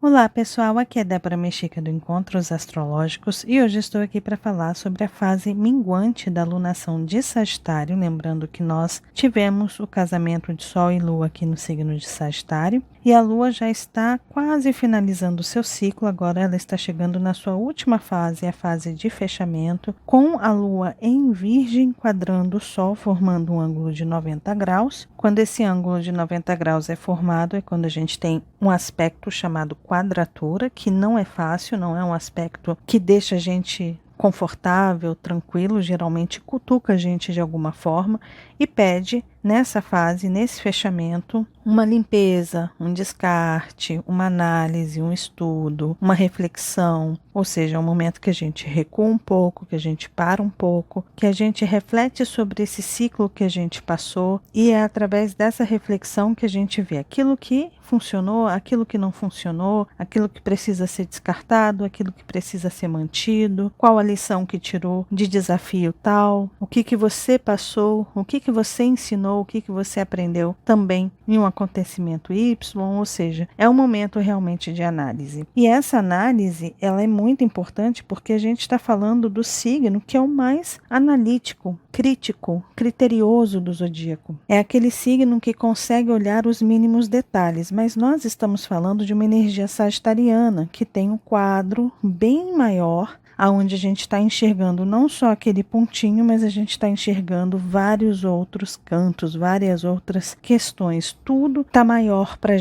Olá pessoal, aqui é Débora Mexica do Encontros Astrológicos e hoje estou aqui para falar sobre a fase minguante da lunação de Sagitário, lembrando que nós tivemos o casamento de Sol e Lua aqui no signo de Sagitário e a Lua já está quase finalizando o seu ciclo, agora ela está chegando na sua última fase, a fase de fechamento, com a Lua em Virgem quadrando o Sol, formando um ângulo de 90 graus. Quando esse ângulo de 90 graus é formado, é quando a gente tem um aspecto chamado quadratura, que não é fácil, não é um aspecto que deixa a gente confortável, tranquilo, geralmente cutuca a gente de alguma forma e pede nessa fase, nesse fechamento, uma limpeza, um descarte, uma análise, um estudo, uma reflexão, ou seja, é um momento que a gente recua um pouco, que a gente para um pouco, que a gente reflete sobre esse ciclo que a gente passou e é através dessa reflexão que a gente vê aquilo que funcionou, aquilo que não funcionou, aquilo que precisa ser descartado, aquilo que precisa ser mantido, qual a lição que tirou de desafio tal, o que você passou, o que você ensinou, o que você aprendeu também em um acontecimento Y, ou seja, é um momento realmente de análise. E essa análise, ela é muito importante porque a gente está falando do signo que é o mais analítico, crítico, criterioso do zodíaco. É aquele signo que consegue olhar os mínimos detalhes, mas nós estamos falando de uma energia sagitariana que tem um quadro bem maior, aonde a gente está enxergando não só aquele pontinho, mas a gente está enxergando vários outros cantos, várias outras questões. Tudo está maior para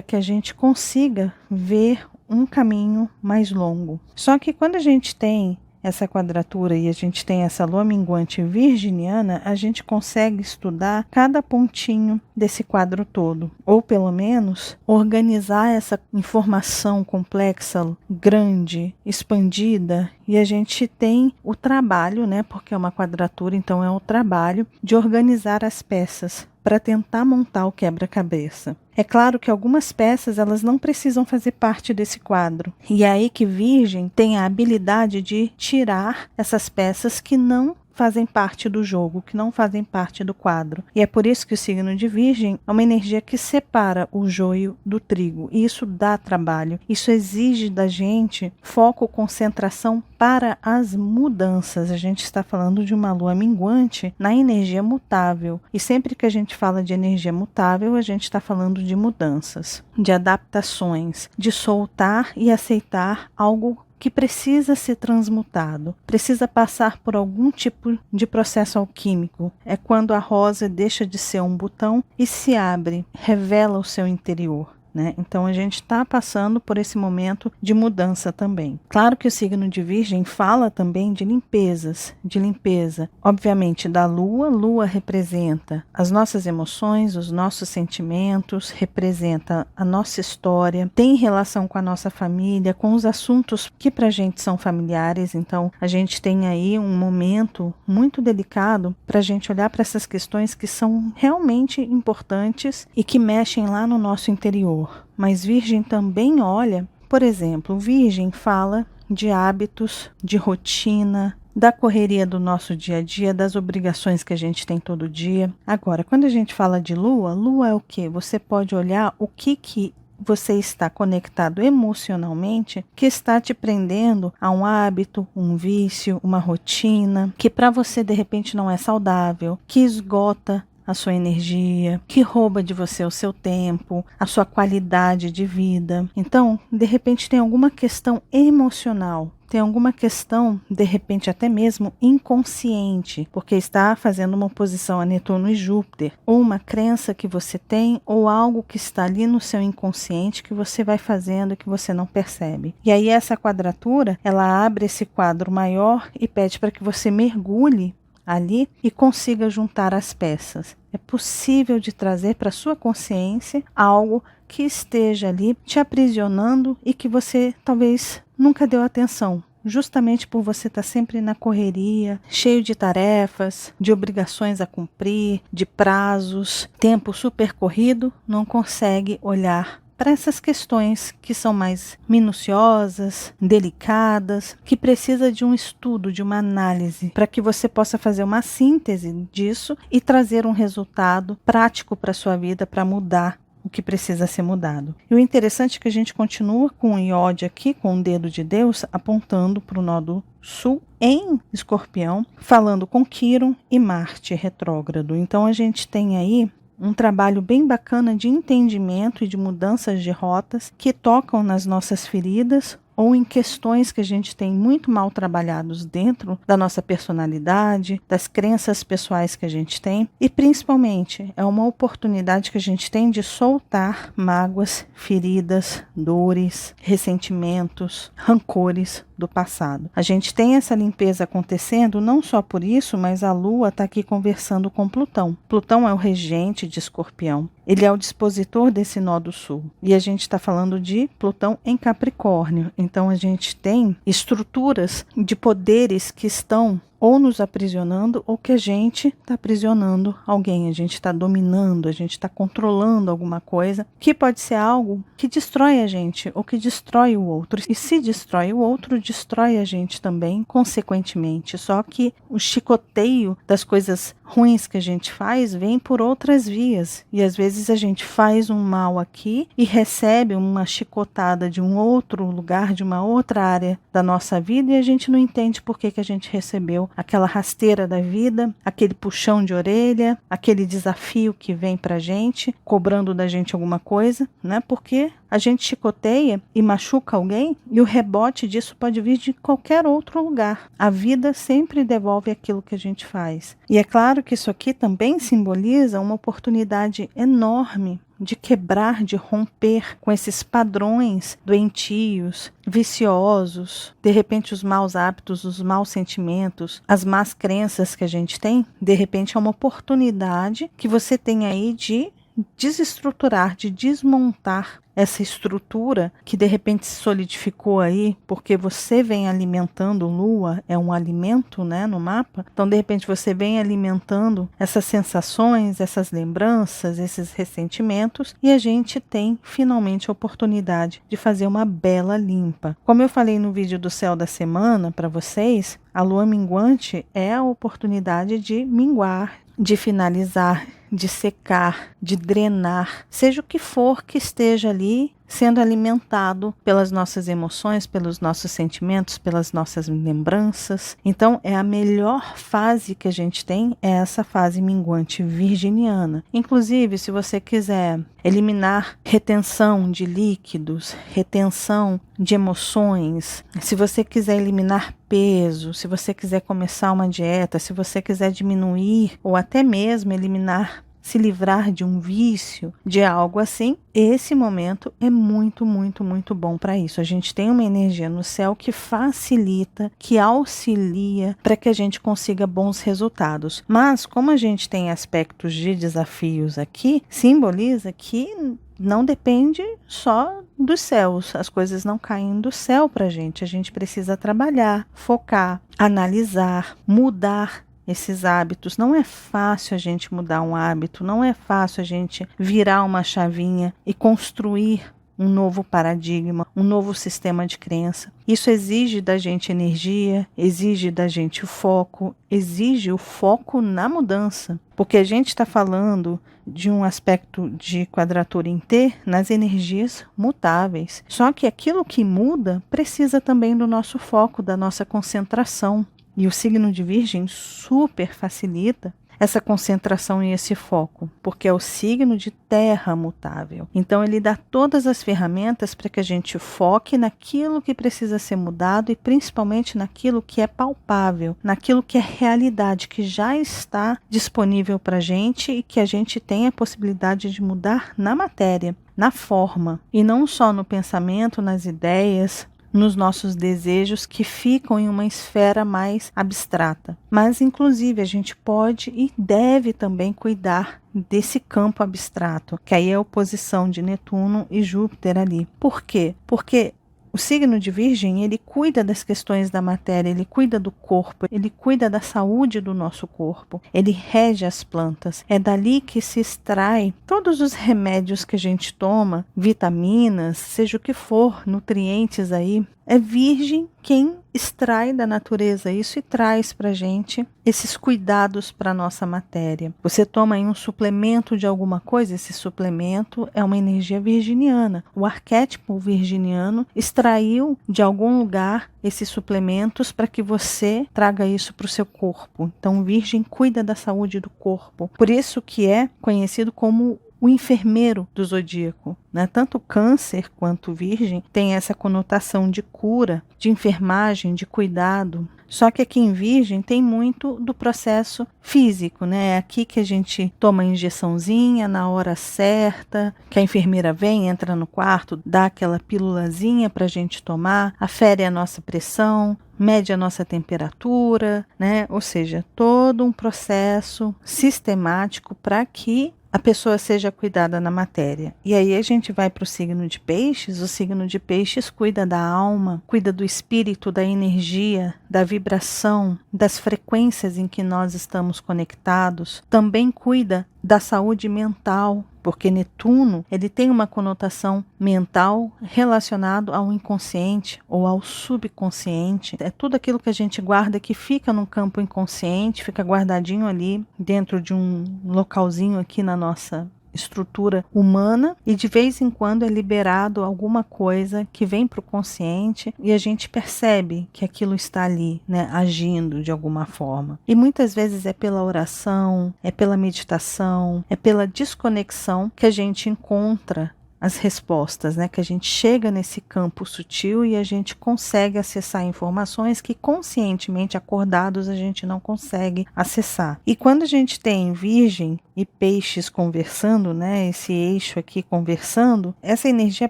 que a gente consiga ver um caminho mais longo. Só que quando a gente tem essa quadratura e a gente tem essa lua minguante virginiana, a gente consegue estudar cada pontinho desse quadro todo, ou pelo menos organizar essa informação complexa, grande, expandida, e a gente tem o trabalho, né, porque é uma quadratura, então é o trabalho de organizar as peças para tentar montar o quebra-cabeça. É claro que algumas peças elas não precisam fazer parte desse quadro. E é aí que Virgem tem a habilidade de tirar essas peças que não fazem parte do jogo, que não fazem parte do quadro. E é por isso que o signo de Virgem é uma energia que separa o joio do trigo. E isso dá trabalho. Isso exige da gente foco, concentração para as mudanças. A gente está falando de uma lua minguante na energia mutável. E sempre que a gente fala de energia mutável, a gente está falando de mudanças, de adaptações, de soltar e aceitar algo que precisa ser transmutado, precisa passar por algum tipo de processo alquímico. É quando a rosa deixa de ser um botão e se abre, revela o seu interior. Então a gente está passando por esse momento de mudança também. Claro que o signo de Virgem fala também de limpezas, de limpeza, obviamente da Lua. Lua representa as nossas emoções, os nossos sentimentos, representa a nossa história, tem relação com a nossa família, com os assuntos que pra gente são familiares. Então a gente tem aí um momento muito delicado para a gente olhar para essas questões que são realmente importantes e que mexem lá no nosso interior. Mas Virgem também olha, por exemplo, Virgem fala de hábitos, de rotina, da correria do nosso dia a dia, das obrigações que a gente tem todo dia. Agora, quando a gente fala de Lua, Lua é o quê? Você pode olhar o que você está conectado emocionalmente que está te prendendo a um hábito, um vício, uma rotina, que para você de repente não é saudável, que esgota a sua energia, que rouba de você o seu tempo, a sua qualidade de vida. Então, de repente tem alguma questão emocional, tem alguma questão, de repente até mesmo inconsciente, porque está fazendo uma oposição a Netuno e Júpiter, ou uma crença que você tem, ou algo que está ali no seu inconsciente que você vai fazendo e que você não percebe. E aí essa quadratura, ela abre esse quadro maior e pede para que você mergulhe ali e consiga juntar as peças. É possível de trazer para sua consciência algo que esteja ali te aprisionando e que você talvez nunca deu atenção, justamente por você estar sempre na correria, cheio de tarefas, de obrigações a cumprir, de prazos, tempo super corrido, não consegue olhar para essas questões que são mais minuciosas, delicadas, que precisa de um estudo, de uma análise, para que você possa fazer uma síntese disso e trazer um resultado prático para a sua vida, para mudar o que precisa ser mudado. E o interessante é que a gente continua com o iode aqui, com o dedo de Deus, apontando para o nó do sul em Escorpião, falando com Quirón e Marte retrógrado. Então a gente tem aí um trabalho bem bacana de entendimento e de mudanças de rotas que tocam nas nossas feridas ou em questões que a gente tem muito mal trabalhados dentro da nossa personalidade, das crenças pessoais que a gente tem, e principalmente é uma oportunidade que a gente tem de soltar mágoas, feridas, dores, ressentimentos, rancores do passado. A gente tem essa limpeza acontecendo não só por isso, mas a Lua está aqui conversando com Plutão. Plutão é o regente de Escorpião. Ele é o dispositor desse nó do sul. E a gente está falando de Plutão em Capricórnio. Então a gente tem estruturas de poderes que estão ou nos aprisionando ou que a gente está aprisionando alguém, a gente está dominando, a gente está controlando alguma coisa, que pode ser algo que destrói a gente ou que destrói o outro. E se destrói o outro, destrói a gente também, consequentemente. Só que o chicoteio das coisas ruins que a gente faz vem por outras vias. E às vezes a gente faz um mal aqui e recebe uma chicotada de um outro lugar, de uma outra área da nossa vida, e a gente não entende por que a gente recebeu aquela rasteira da vida, aquele puxão de orelha, aquele desafio que vem pra gente, cobrando da gente alguma coisa, né? Porque a gente chicoteia e machuca alguém e o rebote disso pode vir de qualquer outro lugar. A vida sempre devolve aquilo que a gente faz. E é claro que isso aqui também simboliza uma oportunidade enorme de quebrar, de romper com esses padrões doentios, viciosos, de repente os maus hábitos, os maus sentimentos, as más crenças que a gente tem. De repente é uma oportunidade que você tem aí de desestruturar, de desmontar essa estrutura que de repente se solidificou aí, porque você vem alimentando, Lua é um alimento, né, no mapa, então de repente você vem alimentando essas sensações, essas lembranças, esses ressentimentos, e a gente tem finalmente a oportunidade de fazer uma bela limpa. Como eu falei no vídeo do céu da semana para vocês, a lua minguante é a oportunidade de minguar, de finalizar, de secar, de drenar, seja o que for que esteja ali sendo alimentado pelas nossas emoções, pelos nossos sentimentos, pelas nossas lembranças. Então, é a melhor fase que a gente tem, é essa fase minguante virginiana. Inclusive, se você quiser eliminar retenção de líquidos, retenção de emoções, se você quiser eliminar peso, se você quiser começar uma dieta, se você quiser diminuir ou até mesmo eliminar, se livrar de um vício, de algo assim, esse momento é muito, muito, muito bom para isso. A gente tem uma energia no céu que facilita, que auxilia para que a gente consiga bons resultados. Mas como a gente tem aspectos de desafios aqui, simboliza que não depende só dos céus, as coisas não caem do céu para a gente precisa trabalhar, focar, analisar, mudar esses hábitos. Não é fácil a gente mudar um hábito, não é fácil a gente virar uma chavinha e construir um novo paradigma, um novo sistema de crença. Isso exige da gente energia, exige da gente o foco, exige o foco na mudança, porque a gente está falando de um aspecto de quadratura em T nas energias mutáveis. Só que aquilo que muda precisa também do nosso foco, da nossa concentração. E o signo de Virgem super facilita essa concentração e esse foco, porque é o signo de terra mutável. Então ele dá todas as ferramentas para que a gente foque naquilo que precisa ser mudado e principalmente naquilo que é palpável, naquilo que é realidade, que já está disponível para a gente e que a gente tem a possibilidade de mudar na matéria, na forma, e não só no pensamento, nas ideias, nos nossos desejos que ficam em uma esfera mais abstrata. Mas, inclusive, a gente pode e deve também cuidar desse campo abstrato, que aí é a oposição de Netuno e Júpiter ali. Por quê? Porque o signo de Virgem, ele cuida das questões da matéria, ele cuida do corpo, ele cuida da saúde do nosso corpo, ele rege as plantas. É dali que se extrai todos os remédios que a gente toma, vitaminas, seja o que for, nutrientes aí, É Virgem quem extrai da natureza isso e traz para a gente esses cuidados para a nossa matéria. Você toma aí um suplemento de alguma coisa, esse suplemento é uma energia virginiana. O arquétipo virginiano extraiu de algum lugar esses suplementos para que você traga isso para o seu corpo. Então, Virgem cuida da saúde do corpo. Por isso que é conhecido como o enfermeiro do zodíaco, né? Tanto Câncer quanto Virgem tem essa conotação de cura, de enfermagem, de cuidado. Só que aqui em Virgem tem muito do processo físico, né? É aqui que a gente toma a injeçãozinha na hora certa, que a enfermeira vem, entra no quarto, dá aquela pílulazinha para a gente tomar, afere a nossa pressão, mede a nossa temperatura, né? Ou seja, todo um processo sistemático para que a pessoa seja cuidada na matéria. E aí a gente vai para o signo de Peixes. O signo de Peixes cuida da alma, cuida do espírito, da energia, da vibração, das frequências em que nós estamos conectados. Também cuida da saúde mental, porque Netuno ele tem uma conotação mental relacionado ao inconsciente ou ao subconsciente. É tudo aquilo que a gente guarda que fica no campo inconsciente, fica guardadinho ali dentro de um localzinho aqui na nossa estrutura humana, e de vez em quando é liberado alguma coisa que vem para o consciente e a gente percebe que aquilo está ali, né, agindo de alguma forma. E muitas vezes é pela oração, é pela meditação, é pela desconexão que a gente encontra as respostas, né? Que a gente chega nesse campo sutil e a gente consegue acessar informações que conscientemente acordados a gente não consegue acessar. E quando a gente tem Virgem e Peixes conversando, né? Esse eixo aqui conversando, essa energia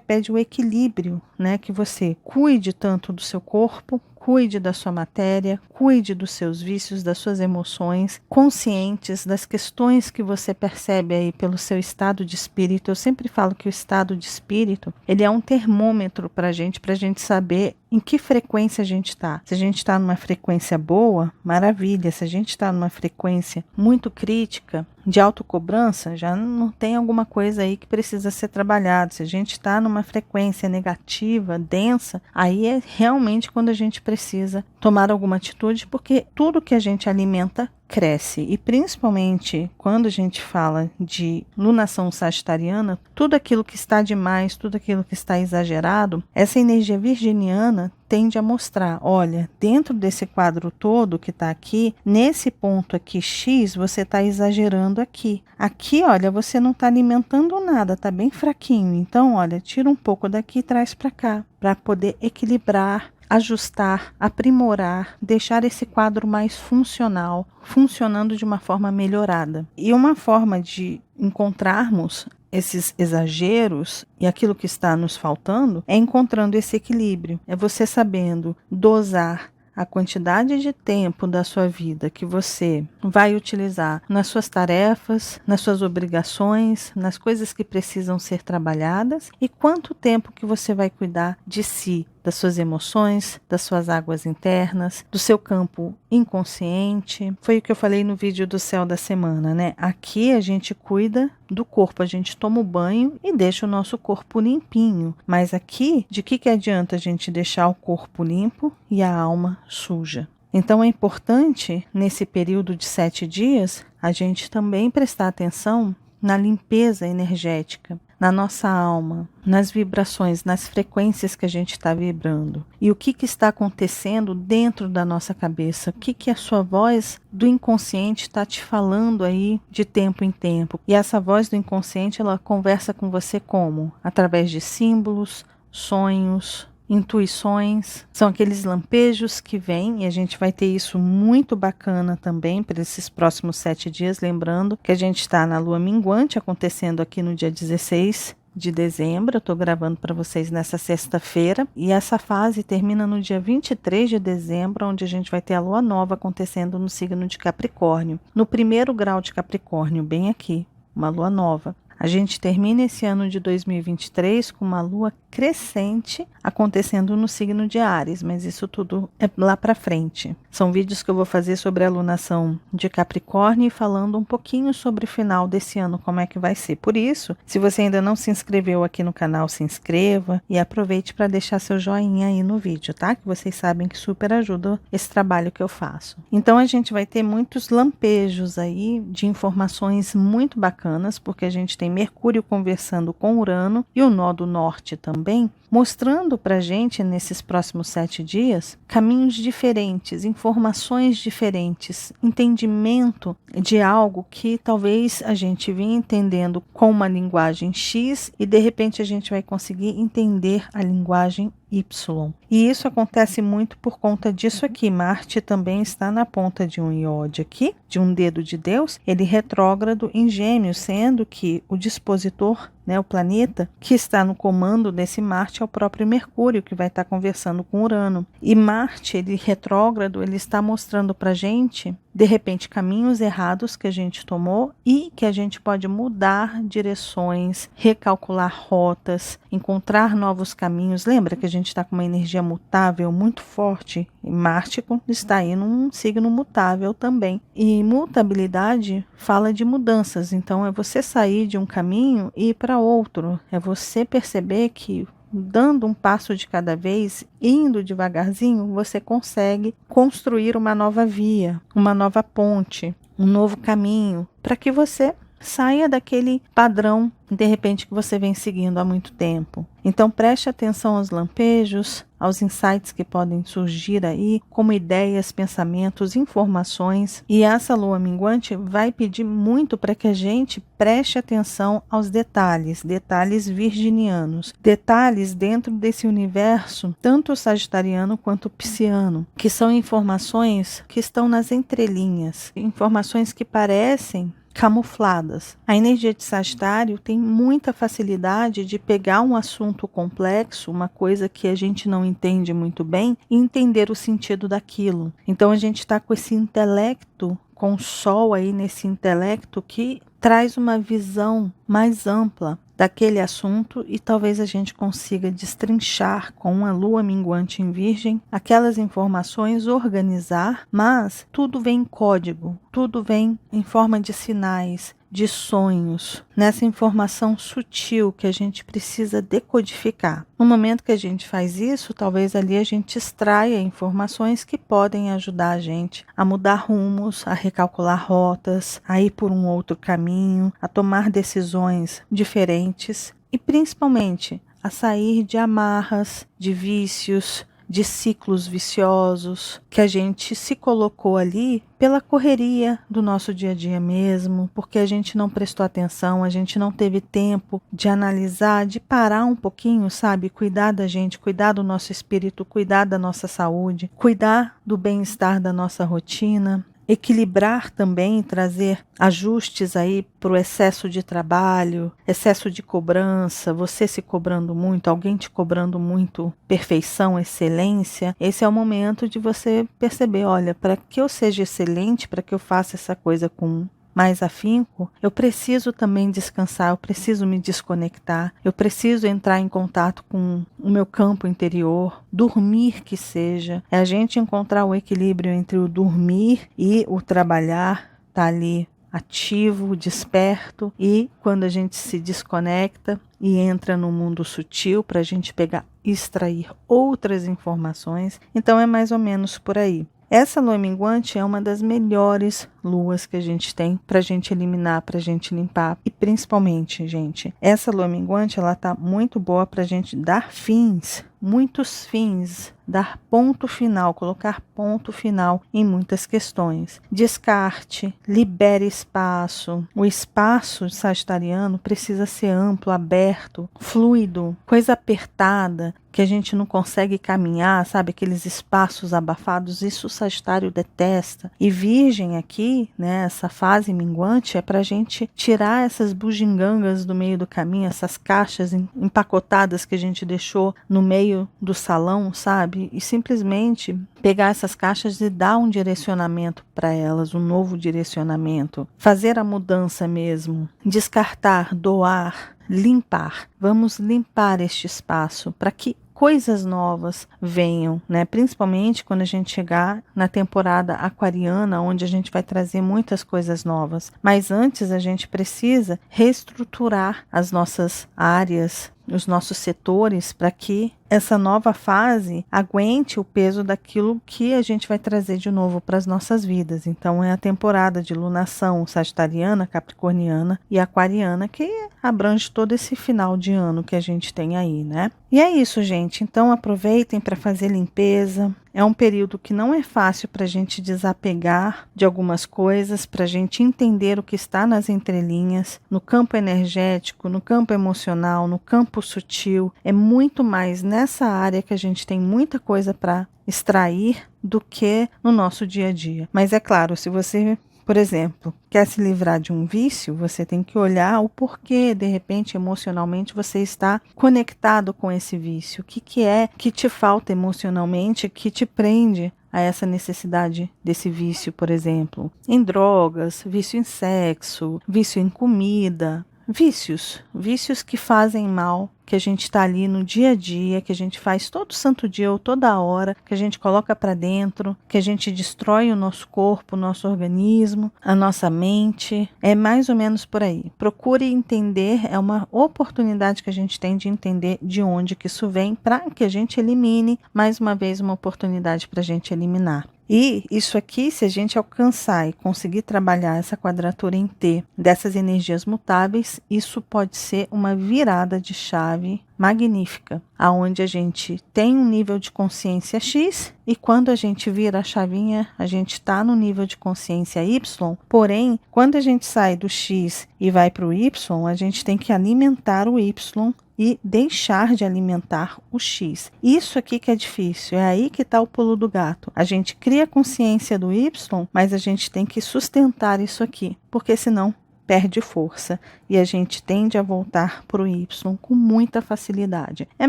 pede o equilíbrio, né? Que você cuide tanto do seu corpo, cuide da sua matéria, cuide dos seus vícios, das suas emoções, conscientes das questões que você percebe aí pelo seu estado de espírito. Eu sempre falo que o estado de espírito, ele é um termômetro para a gente saber em que frequência a gente está. Se a gente está numa frequência boa, maravilha. Se a gente está numa frequência muito crítica, de autocobrança, já não tem alguma coisa aí que precisa ser trabalhado. Se a gente está numa frequência negativa, densa, aí é realmente quando a gente precisa tomar alguma atitude, porque tudo que a gente alimenta cresce. E principalmente quando a gente fala de lunação sagitariana, tudo aquilo que está demais, tudo aquilo que está exagerado, essa energia virginiana tende a mostrar, olha, dentro desse quadro todo que está aqui, nesse ponto aqui X, você está exagerando aqui. Aqui, olha, você não está alimentando nada, está bem fraquinho. Então, olha, tira um pouco daqui e traz para cá, para poder equilibrar, ajustar, aprimorar, deixar esse quadro mais funcional, funcionando de uma forma melhorada. E uma forma de encontrarmos esses exageros e aquilo que está nos faltando é encontrando esse equilíbrio, é você sabendo dosar a quantidade de tempo da sua vida que você vai utilizar nas suas tarefas, nas suas obrigações, nas coisas que precisam ser trabalhadas, e quanto tempo que você vai cuidar de si, das suas emoções, das suas águas internas, do seu campo inconsciente. Foi o que eu falei no vídeo do céu da semana, né? Aqui a gente cuida do corpo, a gente toma o banho e deixa o nosso corpo limpinho. Mas aqui, de que adianta a gente deixar o corpo limpo e a alma suja? Então é importante, nesse período de 7 dias, a gente também prestar atenção na limpeza energética, na nossa alma, nas vibrações, nas frequências que a gente está vibrando. E o que está acontecendo dentro da nossa cabeça? O que a sua voz do inconsciente está te falando aí de tempo em tempo? E essa voz do inconsciente, ela conversa com você como? Através de símbolos, sonhos, intuições, são aqueles lampejos que vêm, e a gente vai ter isso muito bacana também para esses próximos 7 dias, lembrando que a gente está na lua minguante, acontecendo aqui no dia 16 de dezembro, eu estou gravando para vocês nessa sexta-feira, e essa fase termina no dia 23 de dezembro, onde a gente vai ter a lua nova acontecendo no signo de Capricórnio, no 1º grau de Capricórnio, bem aqui, uma lua nova. A gente termina esse ano de 2023 com uma lua crescente acontecendo no signo de Áries, mas isso tudo é lá para frente. São vídeos que eu vou fazer sobre a alunação de Capricórnio e falando um pouquinho sobre o final desse ano, como é que vai ser. Por isso, se você ainda não se inscreveu aqui no canal, se inscreva e aproveite para deixar seu joinha aí no vídeo, tá? Que vocês sabem que super ajuda esse trabalho que eu faço. Então a gente vai ter muitos lampejos aí de informações muito bacanas, porque a gente tem Mercúrio conversando com Urano e o nó do norte também, mostrando para a gente, nesses próximos 7 dias, caminhos diferentes, informações diferentes, entendimento de algo que talvez a gente vinha entendendo com uma linguagem X e de repente a gente vai conseguir entender a linguagem Y. E isso acontece muito por conta disso aqui. Marte também está na ponta de um iode aqui, de um dedo de Deus, ele retrógrado em Gêmeos, sendo que o dispositor, o planeta que está no comando desse Marte é o próprio Mercúrio, que vai estar conversando com Urano. E Marte, ele retrógrado, ele está mostrando para a gente, de repente, caminhos errados que a gente tomou e que a gente pode mudar direções, recalcular rotas, encontrar novos caminhos. Lembra que a gente está com uma energia mutável muito forte? E Marte está aí num signo mutável também. E mutabilidade fala de mudanças. Então, é você sair de um caminho e ir para outro. É você perceber que dando um passo de cada vez, indo devagarzinho, você consegue construir uma nova via, uma nova ponte, um novo caminho, para que você saia daquele padrão, de repente, que você vem seguindo há muito tempo. Então, preste atenção aos lampejos, aos insights que podem surgir aí, como ideias, pensamentos, informações. E essa lua minguante vai pedir muito para que a gente preste atenção aos detalhes, detalhes virginianos, detalhes dentro desse universo, tanto sagitariano quanto pisciano, que são informações que estão nas entrelinhas, informações que parecem camufladas. A energia de Sagitário tem muita facilidade de pegar um assunto complexo, uma coisa que a gente não entende muito bem, e entender o sentido daquilo. Então a gente está com esse intelecto, com o Sol aí nesse intelecto que traz uma visão mais ampla daquele assunto e talvez a gente consiga destrinchar com uma lua minguante em Virgem aquelas informações, organizar, mas tudo vem em código, tudo vem em forma de sinais, de sonhos, nessa informação sutil que a gente precisa decodificar. No momento que a gente faz isso, talvez ali a gente extraia informações que podem ajudar a gente a mudar rumos, a recalcular rotas, a ir por um outro caminho, a tomar decisões diferentes e principalmente a sair de amarras, de vícios, de ciclos viciosos que a gente se colocou ali pela correria do nosso dia a dia mesmo, porque a gente não prestou atenção, a gente não teve tempo de analisar, de parar um pouquinho, sabe? Cuidar da gente, cuidar do nosso espírito, cuidar da nossa saúde, cuidar do bem-estar da nossa rotina. Equilibrar também, trazer ajustes aí para o excesso de trabalho, excesso de cobrança, você se cobrando muito, alguém te cobrando muito perfeição, excelência. Esse é o momento de você perceber, olha, para que eu seja excelente, para que eu faça essa coisa com mais afinco, eu preciso também descansar, eu preciso me desconectar, eu preciso entrar em contato com o meu campo interior, dormir que seja. É a gente encontrar o equilíbrio entre o dormir e o trabalhar, tá ali ativo, desperto, e quando a gente se desconecta e entra no mundo sutil para a gente pegar e extrair outras informações. Então é mais ou menos por aí. Essa lua minguante é uma das melhores luas que a gente tem para a gente eliminar, para a gente limpar. E principalmente, gente, essa lua minguante ela tá muito boa para a gente dar fins, muitos fins, dar ponto final, colocar ponto final em muitas questões. Descarte, libere espaço. O espaço sagitariano precisa ser amplo, aberto, fluido, coisa apertada, que a gente não consegue caminhar, sabe? Aqueles espaços abafados, isso o Sagitário detesta. E Virgem aqui aqui, né, essa fase minguante, é para a gente tirar essas bugigangas do meio do caminho, essas caixas empacotadas que a gente deixou no meio do salão, sabe? E simplesmente pegar essas caixas e dar um direcionamento para elas, um novo direcionamento. Fazer a mudança mesmo. Descartar, doar, limpar. Vamos limpar este espaço para que coisas novas venham, né? Principalmente quando a gente chegar na temporada aquariana, onde a gente vai trazer muitas coisas novas. Mas antes a gente precisa reestruturar as nossas áreas, os nossos setores, para que essa nova fase aguente o peso daquilo que a gente vai trazer de novo para as nossas vidas. Então é a temporada de lunação sagitariana, capricorniana e aquariana que abrange todo esse final de ano que a gente tem aí, né? E é isso, gente. Então aproveitem para fazer limpeza. É um período que não é fácil para a gente desapegar de algumas coisas, para a gente entender o que está nas entrelinhas, no campo energético, no campo emocional, no campo sutil. É muito mais nessa área que a gente tem muita coisa para extrair do que no nosso dia a dia. Mas é claro, se você, por exemplo, quer se livrar de um vício, você tem que olhar o porquê, de repente, emocionalmente, você está conectado com esse vício. O que é que te falta emocionalmente, que te prende a essa necessidade desse vício, por exemplo, em drogas, vício em sexo, vício em comida. Vícios que fazem mal, que a gente está ali no dia a dia, que a gente faz todo santo dia ou toda hora, que a gente coloca para dentro, que a gente destrói o nosso corpo, o nosso organismo, a nossa mente. É mais ou menos por aí. Procure entender, é uma oportunidade que a gente tem de entender de onde que isso vem para que a gente elimine, mais uma vez, uma oportunidade para a gente eliminar. E isso aqui, se a gente alcançar e conseguir trabalhar essa quadratura em T dessas energias mutáveis, isso pode ser uma virada de chave magnífica, aonde a gente tem um nível de consciência X e quando a gente vira a chavinha, a gente está no nível de consciência Y, porém, quando a gente sai do X e vai para o Y, a gente tem que alimentar o Y e deixar de alimentar o X. Isso aqui que é difícil, é aí que está o pulo do gato. A gente cria consciência do Y, mas a gente tem que sustentar isso aqui, porque senão perde força e a gente tende a voltar para o Y com muita facilidade. É a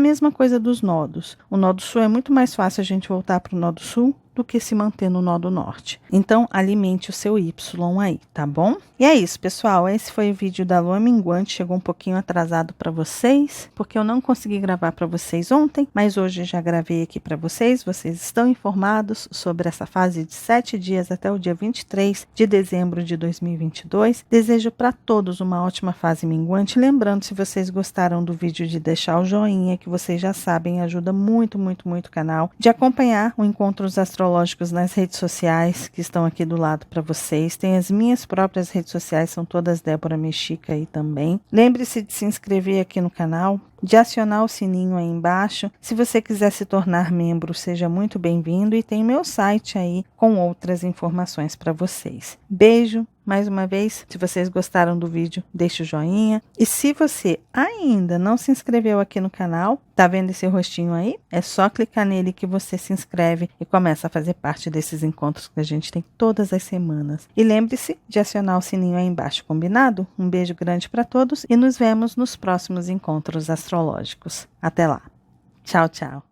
mesma coisa dos nodos. O nodo sul é muito mais fácil a gente voltar para o nodo sul do que se manter no nodo norte. Então, alimente o seu Y aí, tá bom? E é isso, pessoal. Esse foi o vídeo da lua minguante. Chegou um pouquinho atrasado para vocês, porque eu não consegui gravar para vocês ontem, mas hoje já gravei aqui para vocês. Vocês estão informados sobre essa fase de 7 dias até o dia 23 de dezembro de 2022. Desejo para todos uma ótima fase minguante. Lembrando, se vocês gostaram do vídeo, de deixar o joinha, que vocês já sabem, ajuda muito, muito, muito o canal. De acompanhar o Encontros Astrológicos nas redes sociais, que estão aqui do lado para vocês. Tem as minhas próprias redes sociais, são todas Débora Mexica aí também. Lembre-se de se inscrever aqui no canal, de acionar o sininho aí embaixo. Se você quiser se tornar membro, seja muito bem-vindo e tem meu site aí com outras informações para vocês. Beijo! Mais uma vez, se vocês gostaram do vídeo, deixe o joinha. E se você ainda não se inscreveu aqui no canal, tá vendo esse rostinho aí? É só clicar nele que você se inscreve e começa a fazer parte desses encontros que a gente tem todas as semanas. E lembre-se de acionar o sininho aí embaixo, combinado? Um beijo grande para todos e nos vemos nos próximos encontros astrológicos. Até lá. Tchau, tchau.